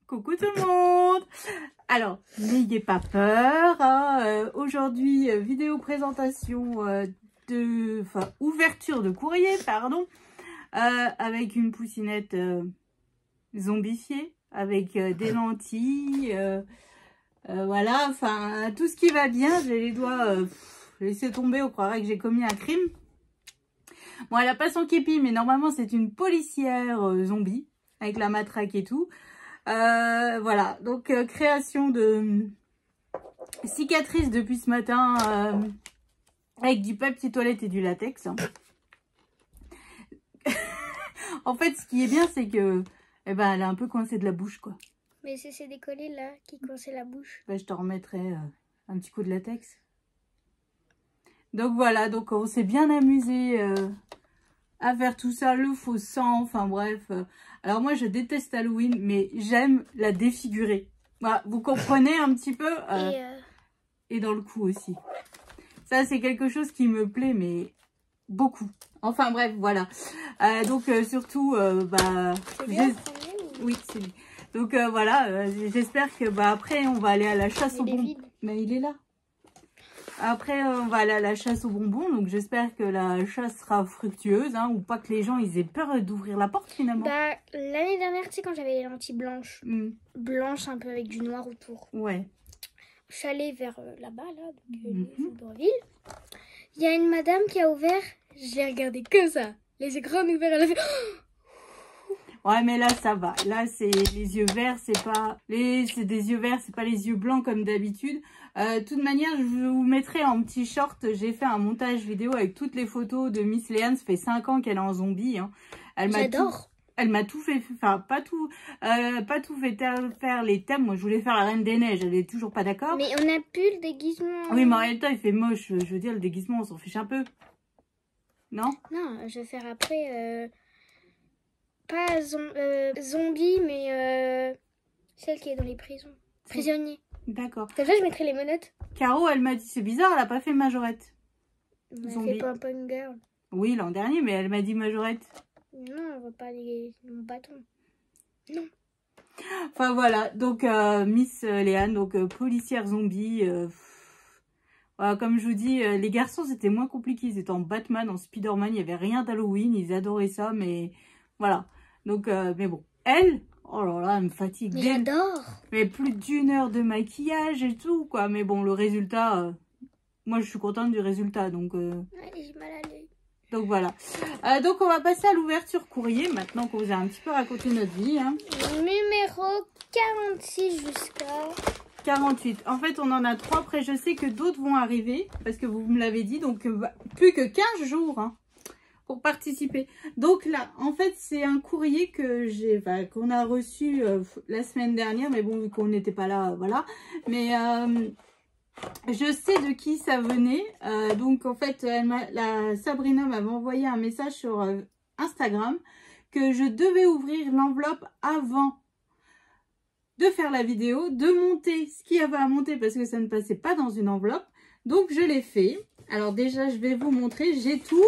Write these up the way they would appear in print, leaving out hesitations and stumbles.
Coucou tout le monde. Alors, n'ayez pas peur. Hein, aujourd'hui, vidéo présentation ouverture de courrier, pardon, avec une poussinette zombifiée, avec des lentilles, voilà, enfin, tout ce qui va bien. J'ai les doigts laissés tomber, on croirait que j'ai commis un crime. Bon, elle a pas son képi, mais normalement, c'est une policière zombie, avec la matraque et tout. Voilà, donc création de cicatrices depuis ce matin avec du papier toilette et du latex. En fait, ce qui est bien, c'est que elle est un peu coincée de la bouche, quoi. Mais c'est des collés là qui coinçaient la bouche. Je te remettrai un petit coup de latex. Donc voilà, donc on s'est bien amusé à faire tout ça, le faux sang, enfin bref. Alors moi je déteste Halloween, mais j'aime la défigurer. Voilà, vous comprenez un petit peu et dans le cou aussi. Ça c'est quelque chose qui me plaît, mais beaucoup. Enfin bref, voilà. Donc surtout, oui, c'est lui. Donc voilà, j'espère que après on va aller à la chasse aux bonbons. Mais il est là. Après, on va aller à la chasse aux bonbons, donc j'espère que la chasse sera fructueuse, hein, ou pas que les gens ils aient peur d'ouvrir la porte finalement. Bah, l'année dernière, tu sais, quand j'avais les lentilles blanches, blanches un peu avec du noir autour. Ouais. Je suis allée vers là-bas, là, donc dans la ville. Il y a une madame qui a ouvert, je l'ai regardée comme ça, les yeux grands ouverts, elle a fait... Ouais, mais là, ça va. Là, c'est les yeux verts, c'est des yeux verts, c'est pas les yeux blancs comme d'habitude. De toute manière, je vous mettrai en petit short. J'ai fait un montage vidéo avec toutes les photos de Miss Léane. Ça fait 5 ans qu'elle est en zombie. Hein. J'adore. Elle m'a tout fait, enfin, pas tout fait faire les thèmes. Moi, je voulais faire la Reine des Neiges. Elle est toujours pas d'accord. Mais on a plus le déguisement. Oui, mais en réalité, il fait moche. Je veux dire, le déguisement, on s'en fiche un peu. Non? Non, je vais faire après... Pas zombie, mais celle qui est dans les prisons. Prisonnier. D'accord. Comme ça, je mettrai les menottes. Caro, elle m'a dit, c'est bizarre, elle a pas fait Majorette. Elle fait Pom-Pom Girl. Oui, l'an dernier, mais elle m'a dit Majorette. Non, on va pas mon bâton. Non. Enfin, voilà. Donc, Miss Léane, donc policière zombie. Voilà, comme je vous dis, les garçons, c'était moins compliqué. Ils étaient en Batman, en Spider-Man. Il n'y avait rien d'Halloween. Ils adoraient ça, mais voilà. Donc, mais bon. Elle, oh là là, elle me fatigue. Mais j'adore. Mais plus d'1 heure de maquillage et tout, quoi. Mais bon, le résultat, moi, je suis contente du résultat. Donc, j'ai mal à l'œil. Donc, voilà. Donc, on va passer à l'ouverture courrier, maintenant qu'on vous a un petit peu raconté notre vie. Hein. Numéro 46 jusqu'à... 48. En fait, on en a 3. Après, je sais que d'autres vont arriver, parce que vous me l'avez dit. Donc, plus que 15 jours, hein, pour participer. Donc là, en fait, c'est un courrier que qu'on a reçu la semaine dernière, mais bon, vu qu'on n'était pas là, voilà. Mais je sais de qui ça venait. Donc en fait, Sabrina m'avait envoyé un message sur Instagram que je devais ouvrir l'enveloppe avant de faire la vidéo, de monter ce qu'il y avait à monter parce que ça ne passait pas dans une enveloppe. Donc je l'ai fait. Alors déjà, je vais vous montrer. J'ai tout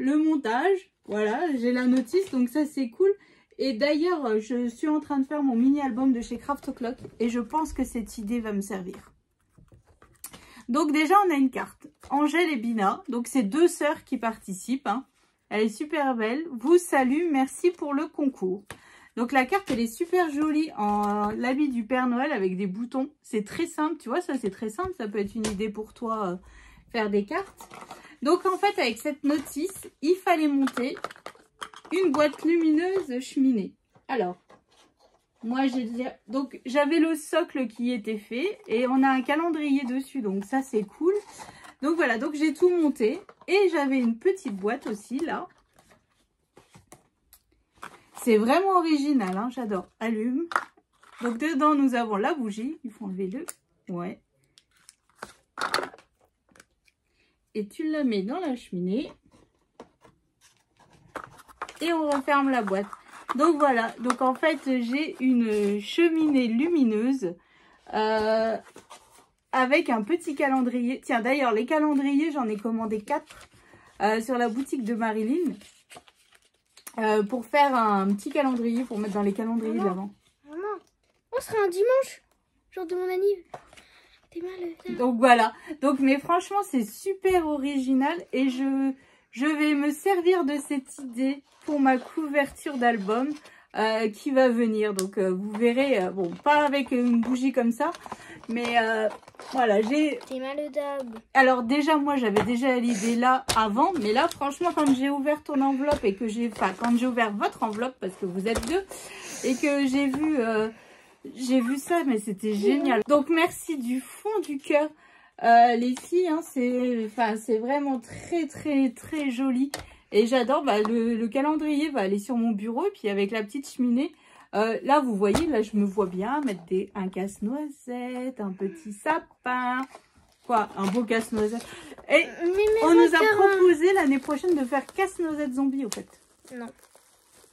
le montage, voilà, j'ai la notice, donc ça c'est cool. Et d'ailleurs, je suis en train de faire mon mini-album de chez Craft O'Clock et je pense que cette idée va me servir. Donc déjà, on a une carte, Angèle et Bina, donc c'est 2 sœurs qui participent. Hein. Elle est super belle, vous salue, merci pour le concours. Donc la carte, elle est super jolie en l'habit du Père Noël avec des boutons. C'est très simple, tu vois, ça c'est très simple, ça peut être une idée pour toi, faire des cartes. Donc, en fait, avec cette notice, il fallait monter une boîte lumineuse cheminée. Alors, moi, j'avais le socle qui était fait et on a un calendrier dessus. Donc, ça, c'est cool. Donc, voilà. Donc, j'ai tout monté et j'avais une petite boîte aussi, là. C'est vraiment original, hein, j'adore. Allume. Donc, dedans, nous avons la bougie. Il faut enlever le... Ouais. Et tu la mets dans la cheminée. Et on referme la boîte. Donc voilà. Donc en fait, j'ai une cheminée lumineuse. Avec un petit calendrier. Tiens, d'ailleurs, les calendriers, j'en ai commandé 4 sur la boutique de Marilyn. Pour faire un petit calendrier, pour mettre dans les calendriers d'avant. ce sera un dimanche, jour de mon anniv. T'es malade. Donc voilà. Donc, mais franchement, c'est super original. Et je vais me servir de cette idée pour ma couverture d'album qui va venir. Donc, vous verrez, bon, pas avec une bougie comme ça. Mais voilà, j'ai... T'es malade. Alors déjà, moi, j'avais déjà l'idée là avant. Mais là, franchement, quand j'ai ouvert ton enveloppe et que j'ai... Enfin, quand j'ai ouvert votre enveloppe, parce que vous êtes deux, et que j'ai vu ça, mais c'était génial. Donc, merci du fond du cœur. Les filles, hein, c'est vraiment très, très, très joli. Et j'adore, bah, le calendrier va aller sur mon bureau. Et puis, avec la petite cheminée, là, vous voyez, là, je me vois bien mettre un casse-noisette, un petit sapin. Quoi, un beau casse-noisette. Et on nous a proposé l'année prochaine de faire casse-noisette zombie, au fait. Non.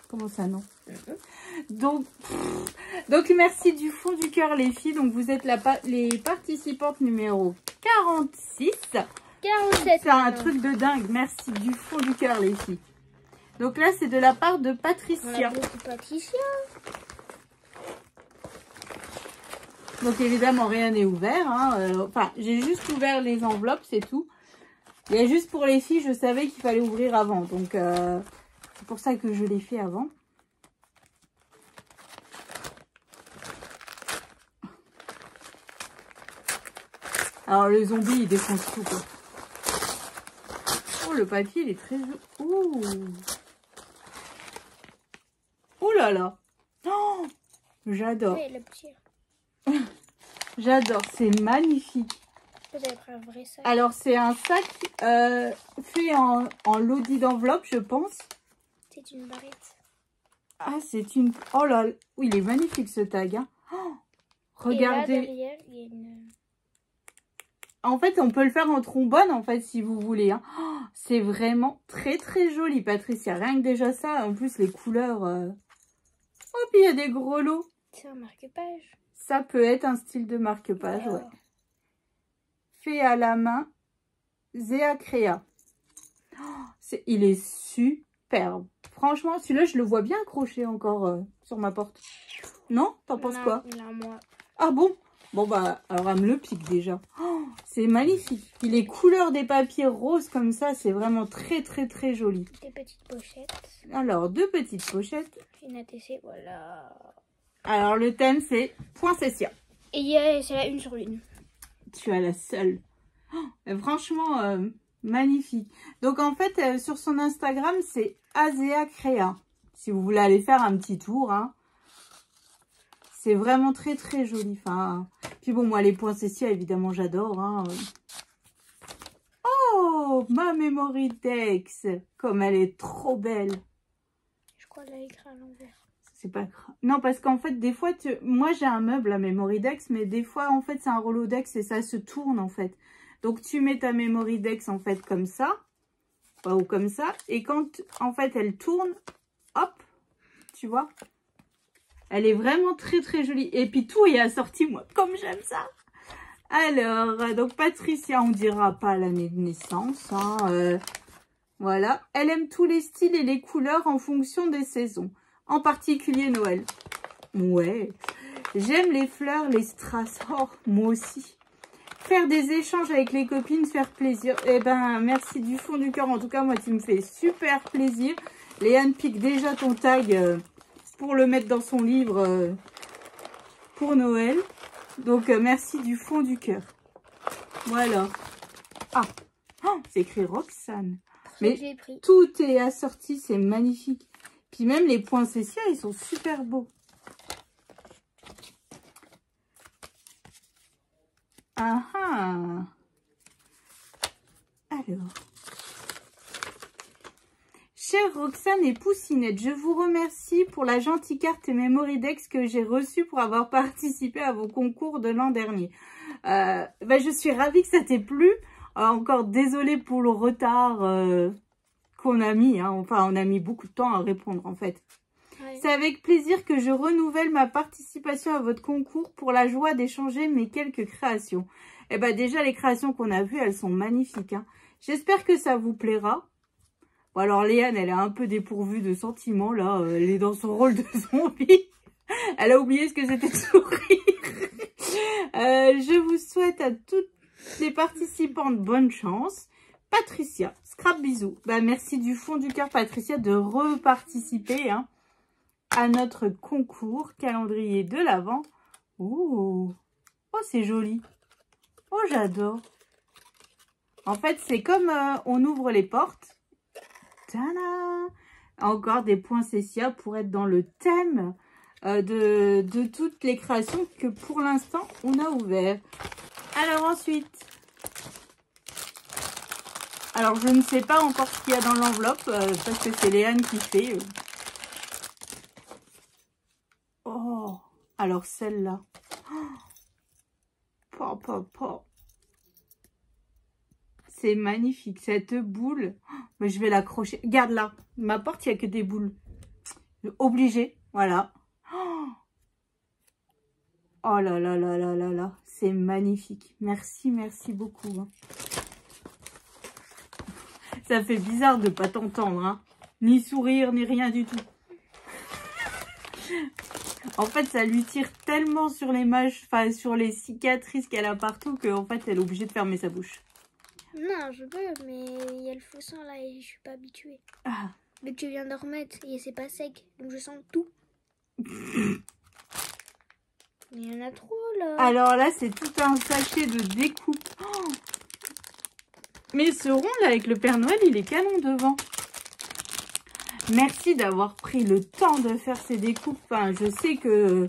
Comment ça, non? Donc, merci du fond du cœur, les filles. Donc, vous êtes les participantes numéro 46. 47. C'est un truc de dingue. Merci du fond du cœur, les filles. Donc là, c'est de la part de Patricia. Donc, évidemment, rien n'est ouvert. Hein. Enfin, j'ai juste ouvert les enveloppes, c'est tout. Et juste pour les filles, je savais qu'il fallait ouvrir avant. Donc, c'est pour ça que je l'ai fait avant. Alors, le zombie, il défonce tout, quoi. Oh, le papier, il est très... Ouh. Oh là là. Oh, j'adore. J'adore, c'est magnifique. Alors, c'est un sac fait en lodi d'enveloppe, je pense. C'est une barrette. Ah, c'est une... Oh là là. Oui, il est magnifique, ce tag. Hein. Oh, regardez. Et là, derrière, il y a une... En fait, on peut le faire en trombone, en fait, si vous voulez. Hein. Oh, c'est vraiment très, très joli, Patricia. Rien que déjà ça, en plus, les couleurs... Oh, puis il y a des gros lots. C'est un marque-page. Ça peut être un style de marque-page, ouais. Fait à la main, Zéa Créa. Oh, il est superbe. Franchement, celui-là, je le vois bien accroché encore sur ma porte. Non? T'en penses quoi? Il a moi. Ah bon? Bon, bah, alors elle me le pique déjà. Oh, c'est magnifique. Il est couleur des papiers roses comme ça. C'est vraiment très, très, très joli. Des petites pochettes. Alors, 2 petites pochettes. Une ATC, voilà. Alors, le thème, c'est Poinsettia. Et c'est la une sur une. Tu as la seule. Oh, franchement, magnifique. Donc, en fait, sur son Instagram, c'est Azea Créa. Si vous voulez aller faire un petit tour, hein. C'est vraiment très, très joli. Enfin, puis bon, moi, les poinsettias, évidemment, j'adore. Hein. Oh, ma Memory Dex. Comme elle est trop belle. Je crois qu'elle a écrit à l'envers. C'est pas grave. Non, parce qu'en fait, des fois, moi, j'ai un meuble à Memory Dex, mais des fois, en fait, c'est un Rolodex et ça se tourne, en fait. Donc, tu mets ta Memory Dex, en fait, comme ça. Ou comme ça. Et quand, en fait, elle tourne, hop, tu vois. Elle est vraiment très, très jolie. Et puis, tout est assorti, moi, comme j'aime ça. Alors, donc, Patricia, on dira pas l'année de naissance. Hein, voilà. Elle aime tous les styles et les couleurs en fonction des saisons. En particulier Noël. Ouais. J'aime les fleurs, les strass. Oh, moi aussi. Faire des échanges avec les copines, faire plaisir. Eh ben, merci du fond du cœur. En tout cas, moi, tu me fais super plaisir. Léane pique déjà ton tag pour le mettre dans son livre pour Noël. Donc, merci du fond du cœur. Voilà. Ah, oh, c'est écrit Roxane. Mais tout est assorti, c'est magnifique. Puis même les poinsettias, ils sont super beaux. Ah ah. Alors. Chère Roxane et Poussinette, je vous remercie pour la gentille carte et Memory Dex que j'ai reçue pour avoir participé à vos concours de l'an dernier. Je suis ravie que ça t'ait plu. Encore désolée pour le retard qu'on a mis. Hein. Enfin, on a mis beaucoup de temps à répondre en fait. Ouais. C'est avec plaisir que je renouvelle ma participation à votre concours pour la joie d'échanger mes quelques créations. Eh ben déjà, les créations qu'on a vues, elles sont magnifiques. Hein. J'espère que ça vous plaira. Bon, alors Léane, elle est un peu dépourvue de sentiments, là. Elle est dans son rôle de zombie. Elle a oublié ce que c'était de sourire. Je vous souhaite à toutes les participantes bonne chance. Patricia, scrap bisous. Bah, merci du fond du cœur, Patricia, de reparticiper à notre concours calendrier de l'Avent. Oh, c'est joli. Oh, j'adore. En fait, c'est comme on ouvre les portes. Tada! Encore des poinsettias pour être dans le thème de toutes les créations que pour l'instant on a ouvert. Alors ensuite, alors je ne sais pas encore ce qu'il y a dans l'enveloppe parce que c'est Léane qui fait. Oh, alors celle-là. Oh, c'est magnifique cette boule. Mais je vais l'accrocher. Regarde là, ma porte, il n'y a que des boules. Obligée, voilà. Oh là là là là là là, c'est magnifique. Merci, merci beaucoup. Ça fait bizarre de ne pas t'entendre, hein. Ni sourire, ni rien du tout. En fait, ça lui tire tellement sur les mâches, enfin sur les cicatrices qu'elle a partout, qu'en fait, elle est obligée de fermer sa bouche. Non, je peux, mais il y a le faux sang là et je suis pas habituée. Ah. Mais tu viens de remettre et c'est pas sec, donc je sens tout. Mais il y en a trop là. Alors là, c'est tout un sachet de découpe. Oh, mais ce rond là avec le Père Noël, il est canon devant. Merci d'avoir pris le temps de faire ces découpes. Enfin, je sais que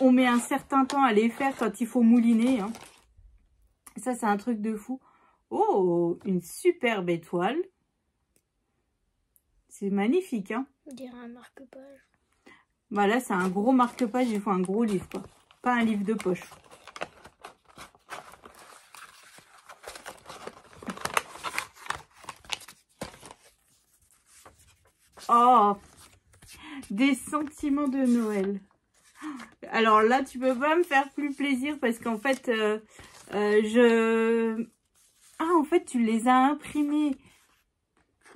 on met un certain temps à les faire quand il faut mouliner. Hein. Ça, c'est un truc de fou. Oh, une superbe étoile. C'est magnifique, hein. On dirait un marque-page. Bah là, c'est un gros marque-page. Il faut un gros livre, quoi. Pas un livre de poche. Oh, des sentiments de Noël. Alors là, tu peux pas me faire plus plaisir parce qu'en fait, Ah, en fait, tu les as imprimés.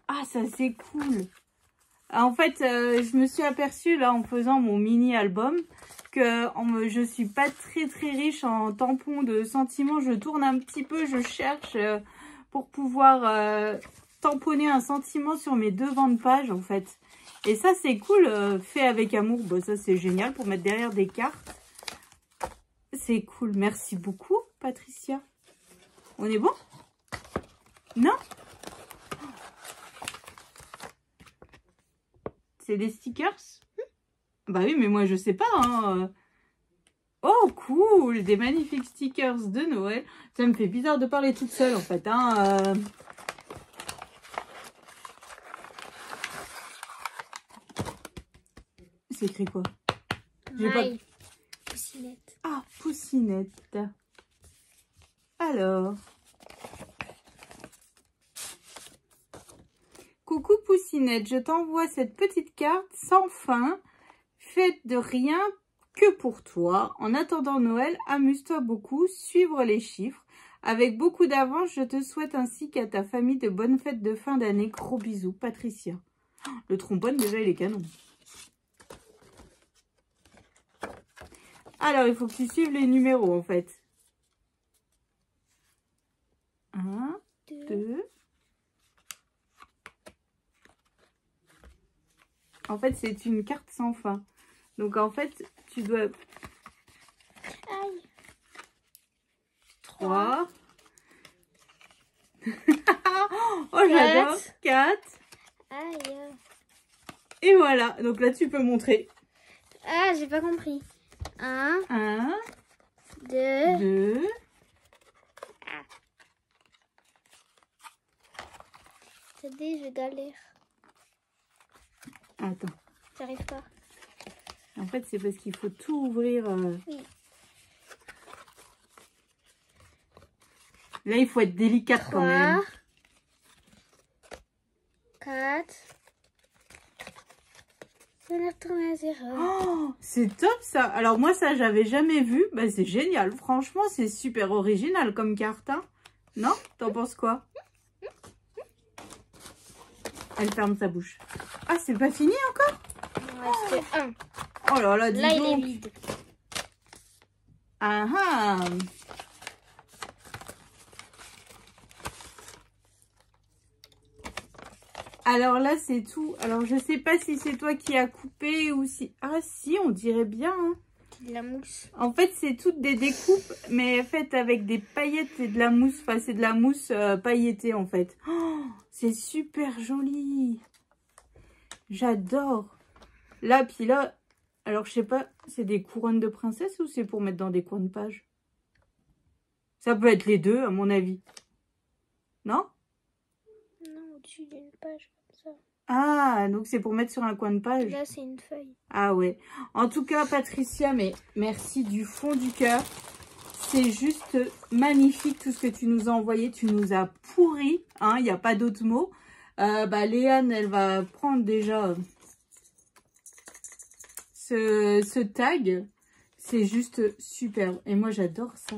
Ah, ça, c'est cool. En fait, je me suis aperçue, là, en faisant mon mini-album, que je suis pas très riche en tampons de sentiments. Je tourne un petit peu, je cherche pour pouvoir tamponner un sentiment sur mes devants de page, en fait. Et ça, c'est cool, fait avec amour. Bon, ça, c'est génial pour mettre derrière des cartes. C'est cool. Merci beaucoup, Patricia. On est bon? Non? C'est des stickers? Bah oui, mais moi, je sais pas. Hein. Oh, cool! Des magnifiques stickers de Noël. Ça me fait bizarre de parler toute seule, en fait. Hein. C'est écrit quoi? Poussinette. Ah, Poussinette. Alors. Coucou Poussinette, je t'envoie cette petite carte sans fin, faite de rien que pour toi. En attendant Noël, amuse-toi beaucoup, suivre les chiffres. Avec beaucoup d'avance, je te souhaite ainsi qu'à ta famille de bonnes fêtes de fin d'année. Gros bisous, Patricia. Le trombone, déjà, il est canon. Alors, il faut que tu suives les numéros, en fait. 1, 2. En fait, c'est une carte sans fin. Donc, en fait, tu dois... Aïe. 3. Oh, j'adore. 4. Aïe. Et voilà. Donc là, tu peux montrer. Ah, j'ai pas compris. 1. 2. 2. C'est dit, je galère. Attends. J'arrive pas. En fait, c'est parce qu'il faut tout ouvrir. Oui. Là, il faut être délicate 3, quand même. 4. Ça a retourné à 0. Oh, c'est top ça. Alors moi, ça, j'avais jamais vu. Bah, c'est génial. Franchement, c'est super original comme carte. Hein. Non? T'en penses quoi? Elle ferme sa bouche. Ah, c'est pas fini encore? Il en reste 1. Oh là là, dis là, donc. il est vide. Ah ah. Alors là, c'est tout. Alors, je sais pas si c'est toi qui as coupé ou si... Ah si, on dirait bien. Hein. De la mousse. En fait, c'est toutes des découpes, mais faites avec des paillettes et de la mousse. Enfin, c'est de la mousse pailletée, en fait. Oh, c'est super joli. J'adore. Là, puis là... Alors, je sais pas, c'est des couronnes de princesse ou c'est pour mettre dans des coins de page? Ça peut être les deux, à mon avis. Non? Non, au-dessus d'une page comme ça. Ah, donc c'est pour mettre sur un coin de page. Là, c'est une feuille. Ah ouais. En tout cas, Patricia, mais merci du fond du cœur. C'est juste magnifique tout ce que tu nous as envoyé. Tu nous as pourri, hein, il n'y a pas d'autre mot. Léane, elle va prendre déjà ce tag. C'est juste superbe. Et moi, j'adore ça.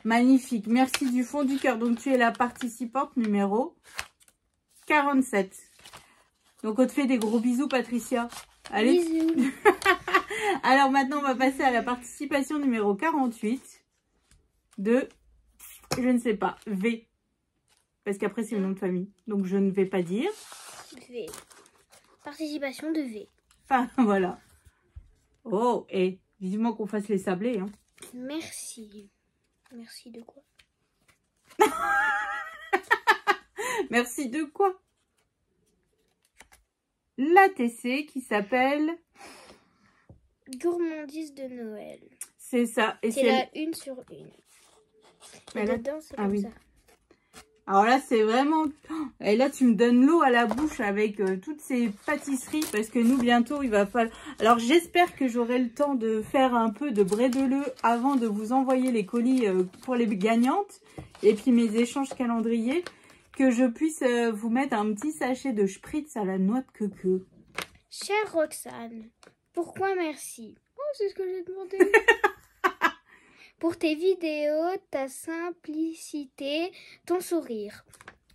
Magnifique. Merci du fond du cœur. Donc, tu es la participante numéro 47. Donc, on te fait des gros bisous, Patricia. Allez. Bisous. Alors, maintenant, on va passer à la participation numéro 48 de, je ne sais pas, V. Parce qu'après, c'est le nom de famille. Donc, je ne vais pas dire. V. Participation de V. Enfin, voilà. Oh, et vivement qu'on fasse les sablés. Hein. Merci. Merci de quoi? Merci de quoi? L'ATC qui s'appelle... Gourmandise de Noël. C'est ça. Et c'est la une sur une. Et là... dedans, c'est ah, comme oui. ça. Alors là, c'est vraiment... Et là, tu me donnes l'eau à la bouche avec toutes ces pâtisseries. Parce que nous, bientôt, il va falloir... Alors, j'espère que j'aurai le temps de faire un peu de brédeleux avant de vous envoyer les colis pour les gagnantes. Et puis, mes échanges calendriers. Que je puisse vous mettre un petit sachet de spritz à la noix de coco. Chère Roxane, pourquoi merci? Oh, c'est ce que j'ai demandé. Pour tes vidéos, ta simplicité, ton sourire.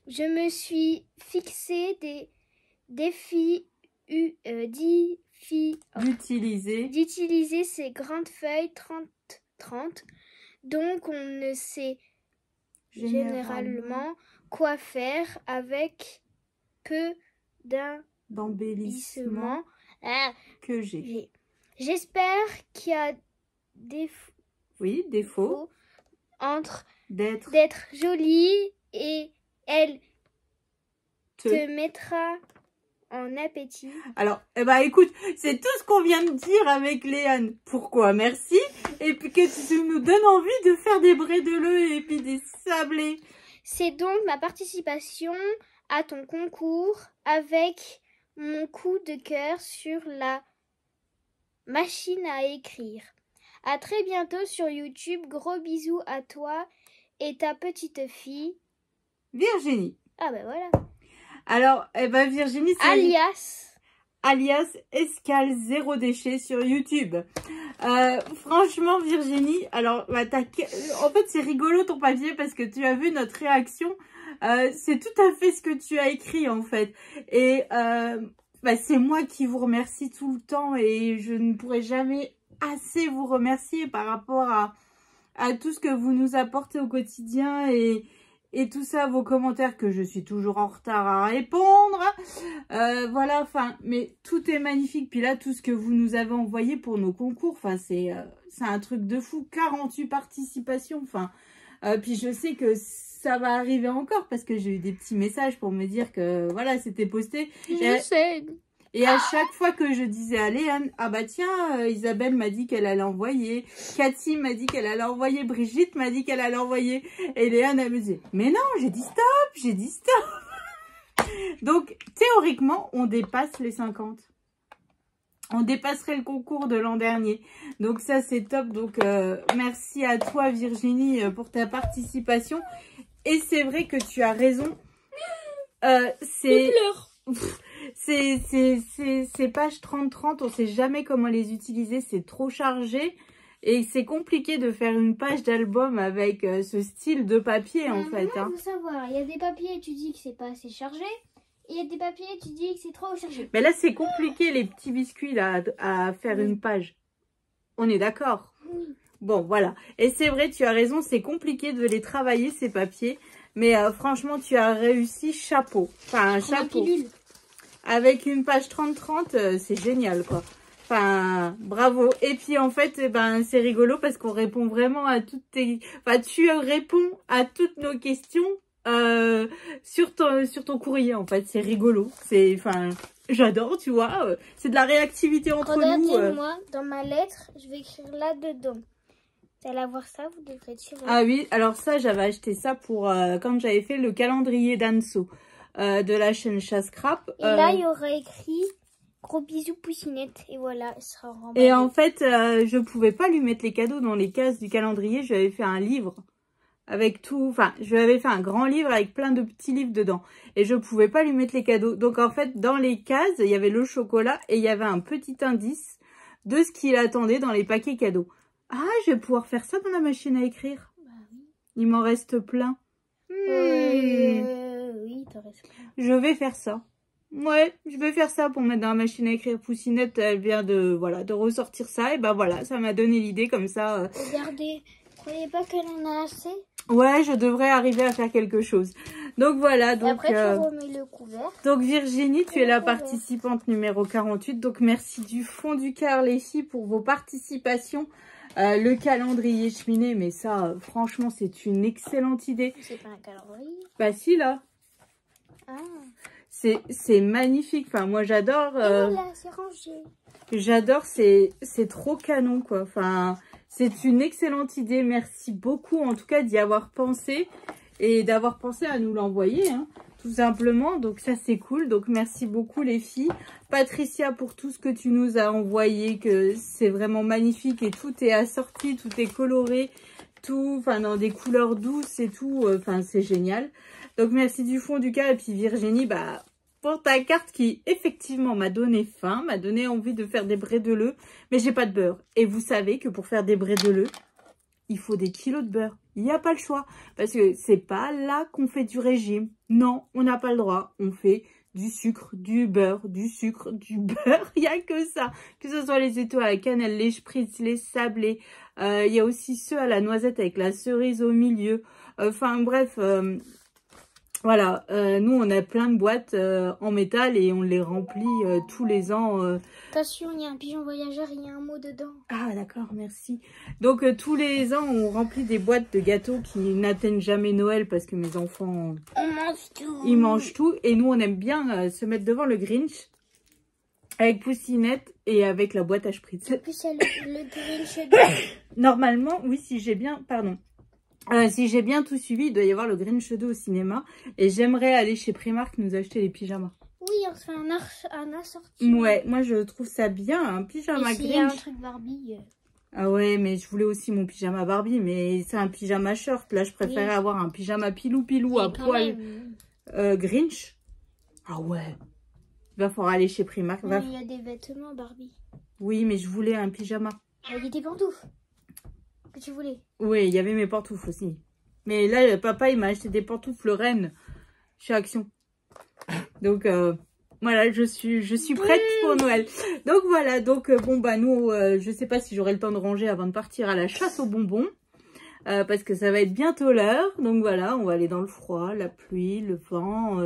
Je me suis fixé des défis d'utiliser ces grandes feuilles 30-30. Donc, on ne sait généralement quoi faire avec peu d'embellissement que j'ai. J'espère qu'il y a des défauts entre d'être jolie et elle te mettra en appétit. Alors, écoute, c'est tout ce qu'on vient de dire avec Léane. Pourquoi? Merci. Et puis que tu nous donnes envie de faire des brédeleux et puis des sablés. C'est donc ma participation à ton concours avec mon coup de cœur sur la machine à écrire. À très bientôt sur YouTube. Gros bisous à toi et ta petite fille. Virginie. Ah ben voilà. Alors, Virginie, c'est... Alias Escale Zéro Déchet sur YouTube. Franchement, Virginie, alors, en fait, c'est rigolo ton papier parce que tu as vu notre réaction. C'est tout à fait ce que tu as écrit, en fait. Et c'est moi qui vous remercie tout le temps et je ne pourrai jamais assez vous remercier par rapport à tout ce que vous nous apportez au quotidien et tout ça, vos commentaires que je suis toujours en retard à répondre. Voilà, enfin, mais tout est magnifique. Puis là, tout ce que vous nous avez envoyé pour nos concours, enfin, c'est un truc de fou. 48 participations, enfin. Puis je sais que ça va arriver encore parce que j'ai eu des petits messages pour me dire que, voilà, c'était posté. Je sais. Et à chaque fois que je disais à Léane, ah bah tiens, Isabelle m'a dit qu'elle allait envoyer, Cathy m'a dit qu'elle allait envoyer, Brigitte m'a dit qu'elle allait envoyer, et Léane, elle me disait, mais non, j'ai dit stop. Donc, théoriquement, on dépasse les 50. On dépasserait le concours de l'an dernier. Donc ça, c'est top. Donc, merci à toi, Virginie, pour ta participation. Et c'est vrai que tu as raison. C'est... Ces pages 30-30, on ne sait jamais comment les utiliser, c'est trop chargé. Et c'est compliqué de faire une page d'album avec ce style de papier en fait. Il faut savoir, il y a des papiers, tu dis que c'est pas assez chargé. il y a des papiers, tu dis que c'est trop chargé. Mais là, c'est compliqué, les petits biscuits, là, à faire une page. On est d'accord? Oui. Bon, voilà. Et c'est vrai, tu as raison, c'est compliqué de les travailler, ces papiers. Mais franchement, tu as réussi, chapeau. Enfin, un chapeau. Avec une page 30-30, c'est génial, quoi. Enfin, bravo. Et puis, en fait, eh ben, c'est rigolo parce qu'on répond vraiment à toutes tes... Enfin, tu réponds à toutes nos questions sur ton courrier, en fait. C'est rigolo. C'est... Enfin, j'adore, tu vois. C'est de la réactivité entre nous. Regardez-moi, dans ma lettre, je vais écrire là-dedans. Vous allez voir ça, vous devrez tirer. Ah oui, alors ça, j'avais acheté ça pour quand j'avais fait le calendrier d'Anso de la chaîne Chasse-Crap. Et là, il y aura écrit gros bisous Poussinette. Et voilà, elle sera remballée. Et en fait, je pouvais pas lui mettre les cadeaux dans les cases du calendrier. Je lui avais fait un livre avec tout. Enfin, je lui avais fait un grand livre avec plein de petits livres dedans. Et je pouvais pas lui mettre les cadeaux. Donc en fait, dans les cases, il y avait le chocolat et il y avait un petit indice de ce qu'il attendait dans les paquets cadeaux. Ah, je vais pouvoir faire ça dans la machine à écrire. Bah oui. Il m'en reste plein. Oui, t'en reste plein. Je vais faire ça. Ouais, je vais faire ça pour mettre dans la machine à écrire. Poussinette, elle vient de ressortir ça. Et ben voilà, ça m'a donné l'idée comme ça. Regardez, vous croyez pas qu'elle en a assez? Ouais, je devrais arriver à faire quelque chose. Donc voilà. Donc, et après, tu remets le couvert. Donc Virginie, tu es la participante numéro 48. Donc merci du fond du cœur les filles pour vos participations. Le calendrier cheminée, mais ça, franchement, c'est une excellente idée. C'est pas un calendrier? Bah si, là. Ah. C'est magnifique. Enfin, moi, j'adore. Voilà, c'est rangé. J'adore, c'est trop canon, quoi. Enfin, c'est une excellente idée. Merci beaucoup, en tout cas, d'y avoir pensé et d'avoir pensé à nous l'envoyer, hein, tout simplement. Donc ça, c'est cool. Donc merci beaucoup, les filles. Patricia, pour tout ce que tu nous as envoyé, que c'est vraiment magnifique et tout est assorti, tout est coloré, tout, enfin, dans des couleurs douces et tout. Enfin, c'est génial. Donc merci du fond du cœur. Et puis Virginie, bah, pour ta carte qui effectivement m'a donné faim, m'a donné envie de faire des brédeleux, mais j'ai pas de beurre. Et vous savez que pour faire des brédeleux, il faut des kilos de beurre. Il n'y a pas le choix. Parce que c'est pas là qu'on fait du régime. Non, on n'a pas le droit. On fait du sucre, du beurre, du sucre, du beurre. Il n'y a que ça. Que ce soit les étoiles à la cannelle, les spritz, les sablés. Il y a aussi ceux à la noisette avec la cerise au milieu. Enfin bref... Voilà, nous on a plein de boîtes en métal et on les remplit tous les ans. Attention, il y a un pigeon voyageur, il y a un mot dedans. Ah d'accord, merci. Donc tous les ans on remplit des boîtes de gâteaux qui n'atteignent jamais Noël parce que mes enfants... On mange tout. Ils mangent tout et nous on aime bien se mettre devant le Grinch avec Poussinette et avec la boîte à spritz. En plus il y a le Grinch. Normalement, oui, si j'ai bien... Pardon. Si j'ai bien tout suivi, il doit y avoir le Grinch 2 au cinéma. Et j'aimerais aller chez Primark nous acheter les pyjamas. Oui, on se fait un assorti. Ouais, moi je trouve ça bien, un pyjama Grinch. Il y a un truc Barbie. Ah ouais, mais je voulais aussi mon pyjama Barbie, mais c'est un pyjama short. Là, je préférais avoir un pyjama pilou à poil Grinch. Ah ouais. Il va falloir aller chez Primark. Non, il y a des vêtements Barbie. Oui, mais je voulais un pyjama. Il y a des pantoufles. Que tu voulais. Oui, il y avait mes pantoufles aussi. Mais là, papa, il m'a acheté des pantoufles reines chez Action. Donc, voilà, je suis prête pour Noël. Donc, voilà. Donc, bon, bah, nous, je sais pas si j'aurai le temps de ranger avant de partir à la chasse aux bonbons. Parce que ça va être bientôt l'heure. Donc, voilà, on va aller dans le froid, la pluie, le vent.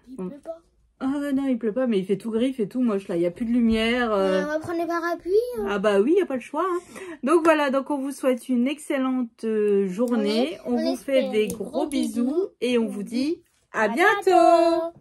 Il pleut pas. Ah non, il pleut pas, mais il fait tout gris, il fait tout moche là. Il n'y a plus de lumière. On va prendre les parapluies. Hein. Ah bah oui, il n'y a pas le choix. Hein. Donc voilà, donc on vous souhaite une excellente journée. On vous fait des gros bisous et on vous dit à bientôt.